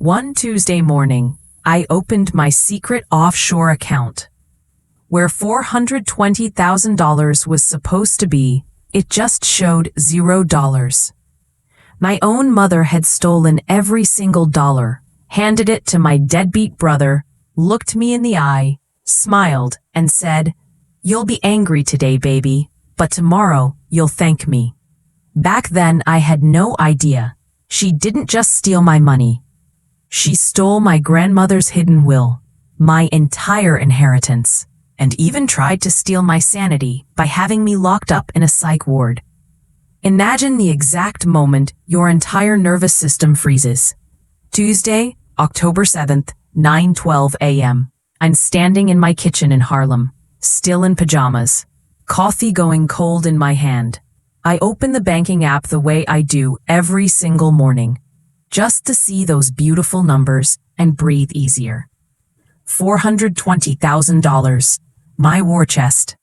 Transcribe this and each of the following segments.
One Tuesday morning, I opened my secret offshore account. Where $420,000 was supposed to be, it just showed $0. My own mother had stolen every single dollar, handed it to my deadbeat brother, looked me in the eye, smiled, and said, "You'll be angry today, baby, but tomorrow you'll thank me." Back then, I had no idea. She didn't just steal my money. She stole my grandmother's hidden will, my entire inheritance, and even tried to steal my sanity by having me locked up in a psych ward. Imagine the exact moment your entire nervous system freezes. Tuesday, October 7th, 9:12 a.m. I'm standing in my kitchen in Harlem, still in pajamas, coffee going cold in my hand. I open the banking app the way I do every single morning, just to see those beautiful numbers and breathe easier. $420,000, my war chest.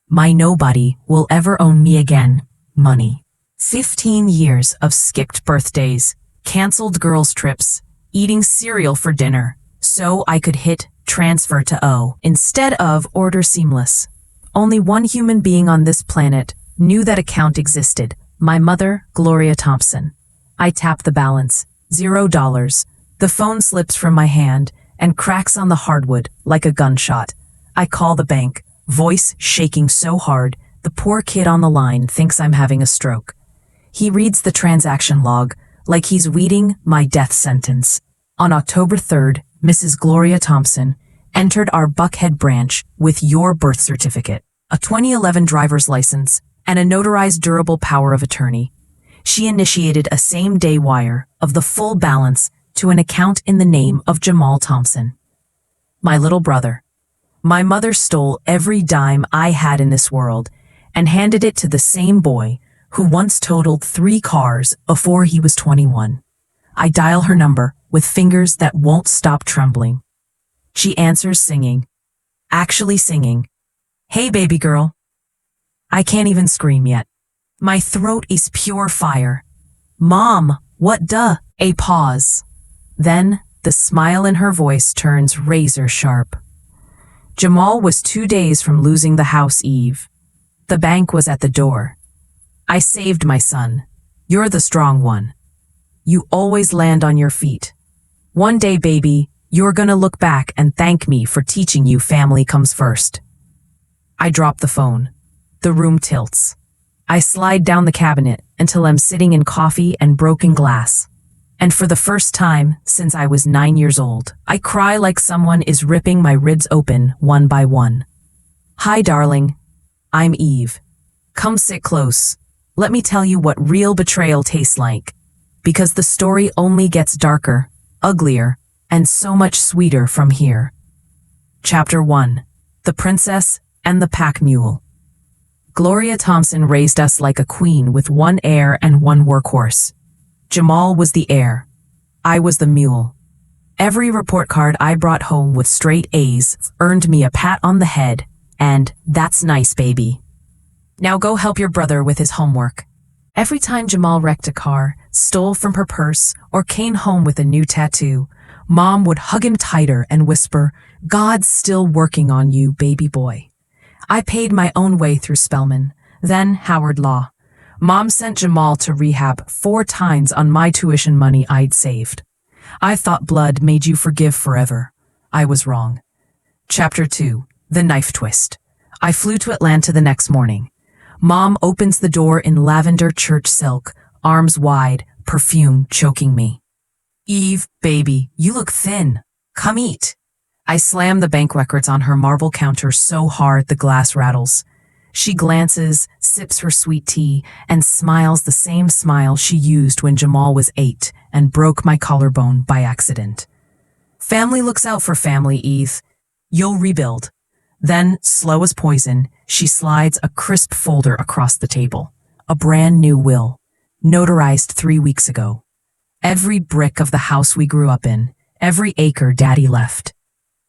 My nobody will ever own me again, money. 15 years of skipped birthdays, canceled girls' trips, eating cereal for dinner, so I could hit transfer to O instead of order seamless. Only one human being on this planet knew that account existed, my mother, Gloria Thompson. I tap the balance, $0. The phone slips from my hand and cracks on the hardwood like a gunshot. I call the bank, voice shaking so hard, the poor kid on the line thinks I'm having a stroke. He reads the transaction log like he's reading my death sentence. On October 3rd, Mrs. Gloria Thompson entered our Buckhead branch with your birth certificate, a 2011 driver's license, and a notarized durable power of attorney. She initiated a same-day wire of the full balance to an account in the name of Jamal Thompson, my little brother. My mother stole every dime I had in this world and handed it to the same boy who once totaled 3 cars before he was 21. I dial her number with fingers that won't stop trembling. She answers singing. Actually singing. "Hey, baby girl." I can't even scream yet. My throat is pure fire. "Mom, what duh?" A pause. Then the smile in her voice turns razor sharp. Jamal was 2 days from losing the house, Eve. The bank was at the door. "I saved my son. You're the strong one. You always land on your feet. One day, baby, you're gonna look back and thank me for teaching you family comes first." I drop the phone. The room tilts. I slide down the cabinet until I'm sitting in coffee and broken glass. And for the first time since I was 9 years old, I cry like someone is ripping my ribs open one by one. "Hi, darling. I'm Eve. Come sit close. Let me tell you what real betrayal tastes like. Because the story only gets darker, uglier, and so much sweeter from here." Chapter 1. The Princess and the Pack Mule. Gloria Thompson raised us like a queen with one heir and one workhorse. Jamal was the heir. I was the mule. Every report card I brought home with straight A's earned me a pat on the head and, "That's nice, baby. Now go help your brother with his homework." Every time Jamal wrecked a car, stole from her purse, or came home with a new tattoo, Mom would hug him tighter and whisper, "God's still working on you, baby boy." I paid my own way through Spelman, then Howard Law. Mom sent Jamal to rehab 4 times on my tuition money I'd saved. I thought blood made you forgive forever. I was wrong. Chapter 2. The Knife Twist. I flew to Atlanta the next morning. Mom opens the door in lavender church silk, arms wide, perfume choking me. "Eve, baby, you look thin. Come eat." I slam the bank records on her marble counter so hard the glass rattles. She glances, sips her sweet tea, and smiles the same smile she used when Jamal was 8 and broke my collarbone by accident. "Family looks out for family, Eve. You'll rebuild." Then, slow as poison, she slides a crisp folder across the table. A brand new will, notarized 3 weeks ago. Every brick of the house we grew up in, every acre Daddy left.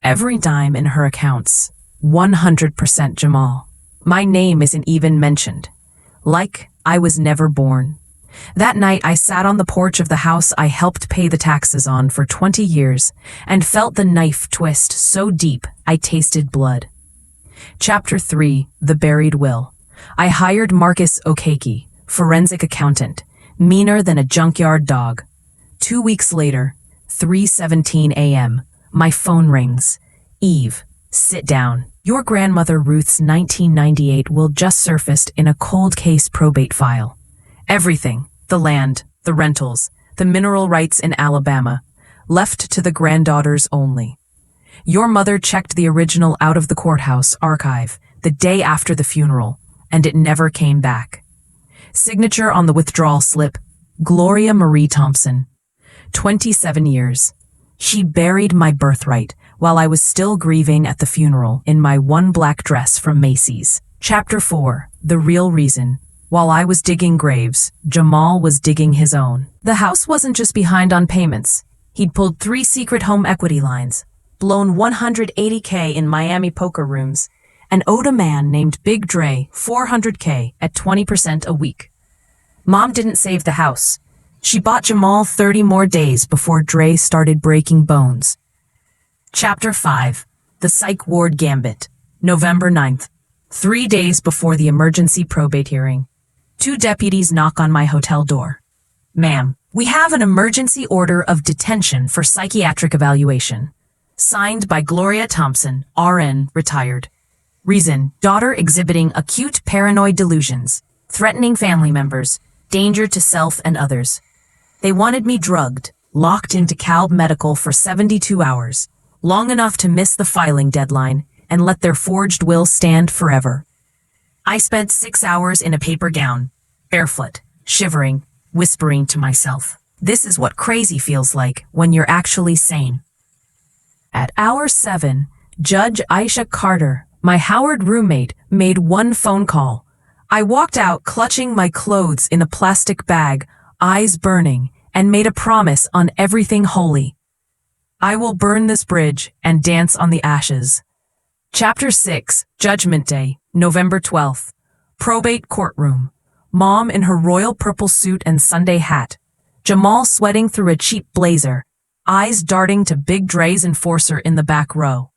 Every dime in her accounts, 100% Jamal. My name isn't even mentioned. Like I was never born. That night, I sat on the porch of the house I helped pay the taxes on for 20 years and felt the knife twist so deep I tasted blood. Chapter 3: The Buried Will. I hired Marcus Okeke, forensic accountant, meaner than a junkyard dog. 2 weeks later, 3:17 a.m., my phone rings. Eve, sit down. Your grandmother Ruth's 1998 will just surfaced in a cold case probate file. Everything, the land, the rentals, the mineral rights in Alabama, left to the granddaughters only. Your mother checked the original out of the courthouse archive the day after the funeral, and it never came back. Signature on the withdrawal slip, Gloria Marie Thompson. 27 years. She buried my birthright while I was still grieving at the funeral in my one black dress from Macy's. Chapter 4: The Real Reason. While I was digging graves, Jamal was digging his own. The house wasn't just behind on payments. He'd pulled 3 secret home equity lines, blown $180K in Miami poker rooms, and owed a man named Big Dre $400K at 20% a week. Mom didn't save the house. She bought Jamal 30 more days before Dre started breaking bones. Chapter 5: The Psych Ward Gambit. November 9th, 3 days before the emergency probate hearing. 2 deputies knock on my hotel door. Ma'am, we have an emergency order of detention for psychiatric evaluation. Signed by Gloria Thompson, RN, retired. Reason: daughter exhibiting acute paranoid delusions, threatening family members, danger to self and others. They wanted me drugged, locked into Calb Medical for 72 hours, long enough to miss the filing deadline and let their forged will stand forever. I spent 6 hours in a paper gown, barefoot, shivering, whispering to myself, this is what crazy feels like when you're actually sane. At hour 7, Judge Aisha Carter, my Howard roommate, made one phone call. I walked out clutching my clothes in a plastic bag, eyes burning, and made a promise on everything holy. I will burn this bridge and dance on the ashes. Chapter 6: Judgment Day, November 12th. Probate courtroom. Mom in her royal purple suit and Sunday hat. Jamal sweating through a cheap blazer, eyes darting to Big Dre's enforcer in the back row.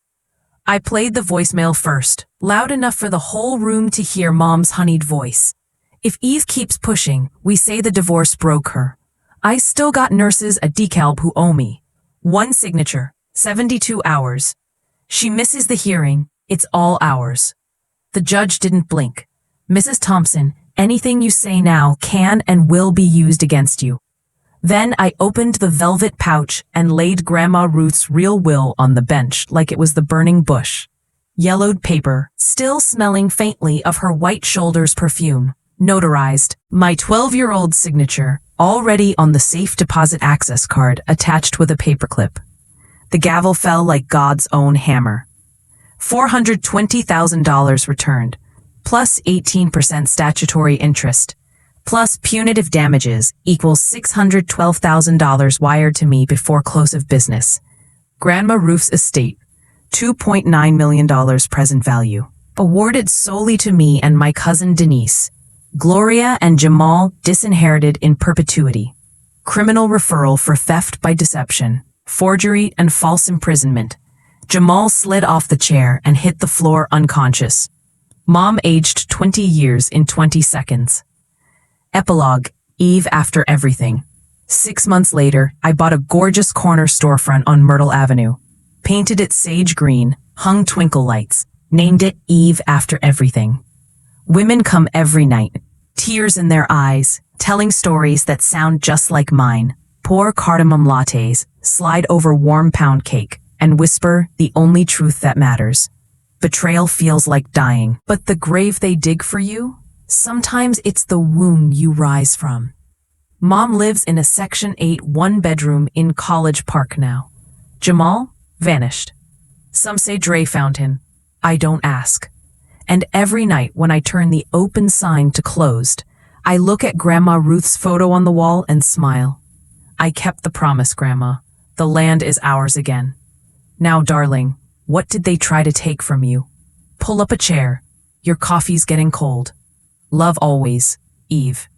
I played the voicemail first, loud enough for the whole room to hear Mom's honeyed voice. If Eve keeps pushing, we say the divorce broke her. I still got nurses at DeKalb who owe me. 1 signature, 72 hours. She misses the hearing, it's all ours. The judge didn't blink. Mrs. Thompson, anything you say now can and will be used against you. Then I opened the velvet pouch and laid Grandma Ruth's real will on the bench like it was the burning bush. Yellowed paper, still smelling faintly of her white shoulders perfume. Notarized, my 12-year-old signature, already on the safe deposit access card attached with a paperclip. The gavel fell like God's own hammer. $420,000 returned, plus 18% statutory interest, plus punitive damages equals $612,000 wired to me before close of business. Grandma Ruth's estate, $2.9 million present value, awarded solely to me and my cousin Denise. Gloria and Jamal disinherited in perpetuity. Criminal referral for theft by deception, forgery and false imprisonment. Jamal slid off the chair and hit the floor unconscious. Mom aged 20 years in 20 seconds. Epilogue: Eve after everything. 6 months later, I bought a gorgeous corner storefront on Myrtle Avenue. Painted it sage green, hung twinkle lights, named it Eve after everything. Women come every night, tears in their eyes, telling stories that sound just like mine. Pour cardamom lattes, slide over warm pound cake, and whisper the only truth that matters. Betrayal feels like dying, but the grave they dig for you, sometimes it's the womb you rise from. Mom lives in a Section 8 one-bedroom in College Park now. Jamal? Vanished. Some say Dre found him. I don't ask. And every night when I turn the open sign to closed, I look at Grandma Ruth's photo on the wall and smile. I kept the promise, Grandma. The land is ours again. Now, darling, what did they try to take from you? Pull up a chair. Your coffee's getting cold. Love always, Eve.